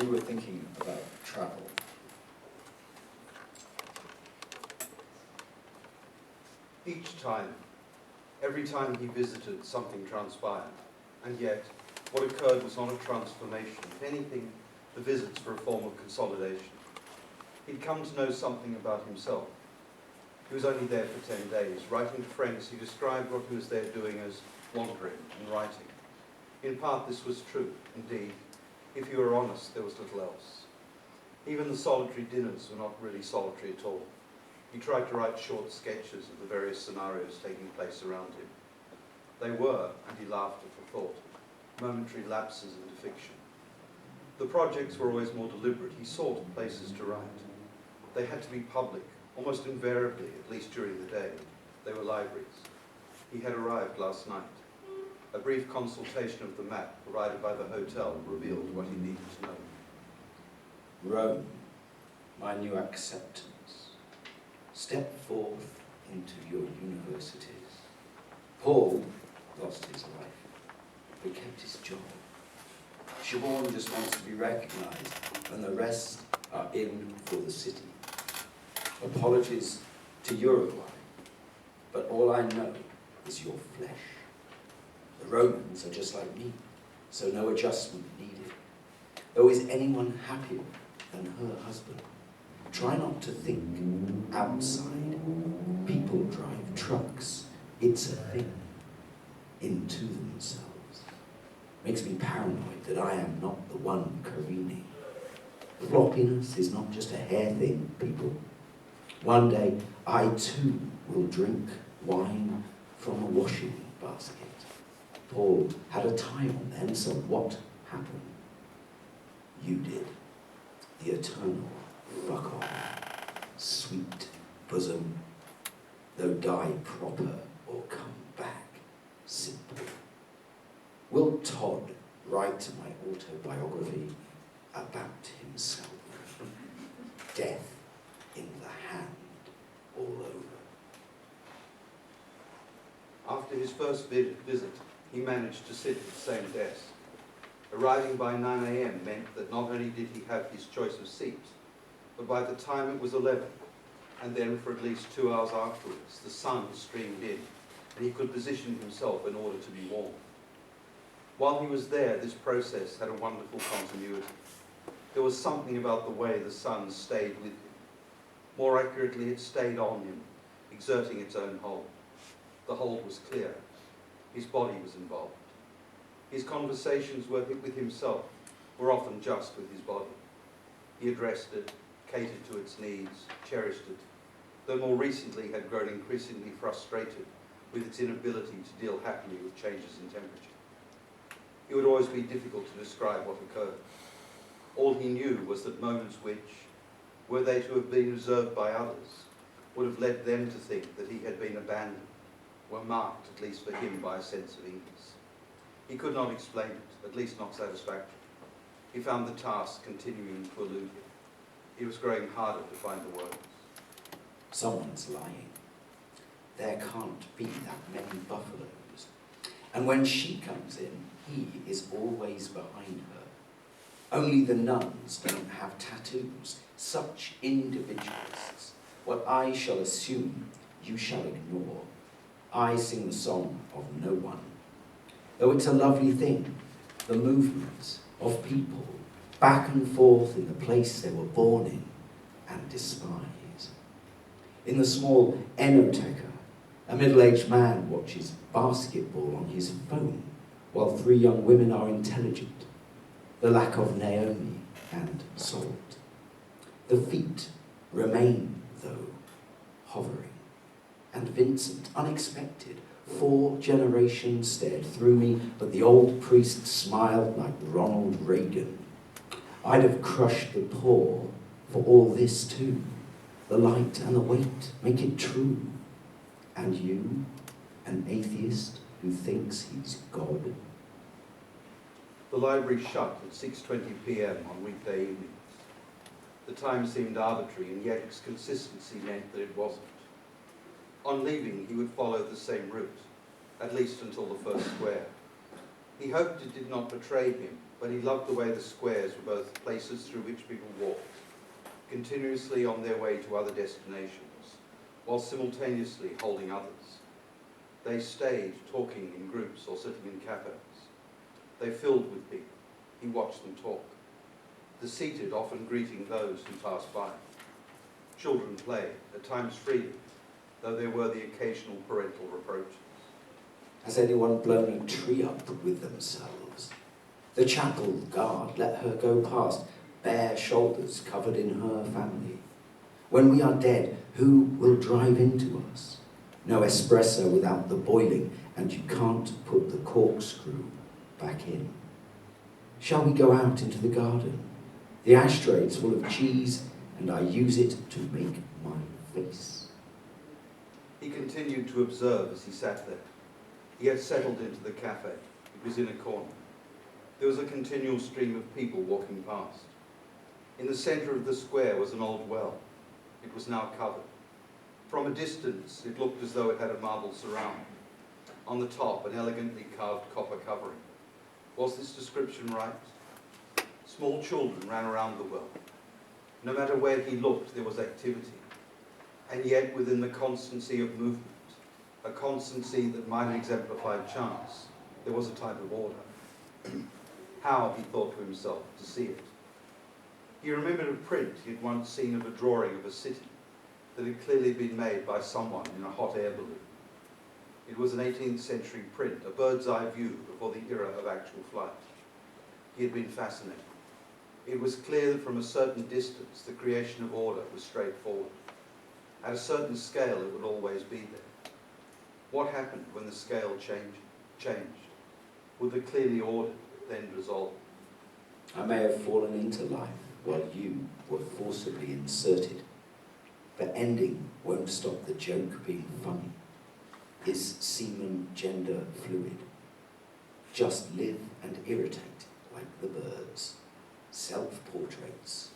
you were thinking about travel. Each time, every time he visited, something transpired. And yet, what occurred was not a transformation. If anything, the visits were a form of consolidation. He'd come to know something about himself. He was only there for 10 days. Writing to friends, he described what he was there doing as wandering and writing. In part, this was true. Indeed, if you were honest, there was little else. Even the solitary dinners were not really solitary at all. He tried to write short sketches of the various scenarios taking place around him. They were, and he laughed at the thought, momentary lapses into fiction. The projects were always more deliberate. He sought places to write. They had to be public, almost invariably, at least during the day. They were libraries. He had arrived last night. A brief consultation of the map provided by the hotel revealed what he needed to know. Rome, my new acceptance. Step forth into your universities. Paul lost his life, but kept his job. Siobhan just wants to be recognised, and the rest are in for the city. Apologies to Uruguay, but all I know is your flesh. The Romans are just like me, so no adjustment needed. Oh, is anyone happier than her husband? Try not to think outside. People drive trucks. It's a thing. Into themselves. Makes me paranoid that I am not the one careening. Floppiness is not just a hair thing, people. One day, I too will drink wine from a washing basket. Paul had a tie on then, so what happened? You did. The eternal fuck off. Sweet bosom. Though die proper or come back simple. Will Todd write my autobiography about himself? Death in the hand all over. After his first visit, he managed to sit at the same desk. Arriving by 9 a.m. meant that not only did he have his choice of seats, but by the time it was 11, and then for at least 2 hours afterwards, the sun streamed in, and he could position himself in order to be warm. While he was there, this process had a wonderful continuity. There was something about the way the sun stayed with him. More accurately, it stayed on him, exerting its own hold. The hold was clear. His body was involved. His conversations with himself were often just with his body. He addressed it, catered to its needs, cherished it, though more recently had grown increasingly frustrated with its inability to deal happily with changes in temperature. It would always be difficult to describe what occurred. All he knew was that moments which, were they to have been observed by others, would have led them to think that he had been abandoned, were marked, at least for him, by a sense of ease. He could not explain it, at least not satisfactorily. He found the task continuing to elude him. It was growing harder to find the words. Someone's lying. There can't be that many buffaloes. And when she comes in, he is always behind her. Only the nuns don't have tattoos. Such individualists. What I shall assume, you shall ignore. I sing the song of no one. Though it's a lovely thing, the movement of people back and forth in the place they were born in and despise. In the small enoteca, a middle-aged man watches basketball on his phone while 3 young women are intelligent. The lack of Naomi and Salt. The feet remain, though, hovering. And Vincent, unexpected, 4 generations stared through me, but the old priest smiled like Ronald Reagan. I'd have crushed the poor for all this too. The light and the weight make it true. And you, an atheist who thinks he's God? The library shut at 6:20 p.m. on weekday evenings. The time seemed arbitrary, and yet its consistency meant that it wasn't. On leaving, he would follow the same route, at least until the first square. He hoped it did not betray him, but but he loved the way the squares were both places through which people walked, continuously on their way to other destinations, while simultaneously holding others. They stayed talking in groups or sitting in cafes. They filled with people. He watched them talk. The seated often greeting those who passed by. Children played, at times freely, though there were the occasional parental reproaches. Has anyone blown a tree up with themselves? The chapel guard let her go past, bare shoulders covered in her family. When we are dead, who will drive into us? No espresso without the boiling, and you can't put the corkscrew back in. Shall we go out into the garden? The ashtray is full of cheese, and I use it to make my face. He continued to observe as he sat there. He had settled into the cafe. It was in a corner. There was a continual stream of people walking past. In the centre of the square was an old well. It was now covered. From a distance, it looked as though it had a marble surround. On the top, an elegantly carved copper covering. Was this description right? Small children ran around the well. No matter where he looked, there was activity. And yet, within the constancy of movement, a constancy that might have exemplified chance, there was a type of order. How, he thought to himself, to see it. He remembered a print he had once seen of a drawing of a city that had clearly been made by someone in a hot air balloon. It was an 18th century print, a bird's eye view before the era of actual flight. He had been fascinated. It was clear that from a certain distance, the creation of order was straightforward. At a certain scale, it would always be there. What happened when the scale changed? Would the clearly ordered then dissolve? I may have fallen into life while you were forcibly inserted, but ending won't stop the joke being funny. Is semen gender fluid? Just live and irritate like the birds. Self-portraits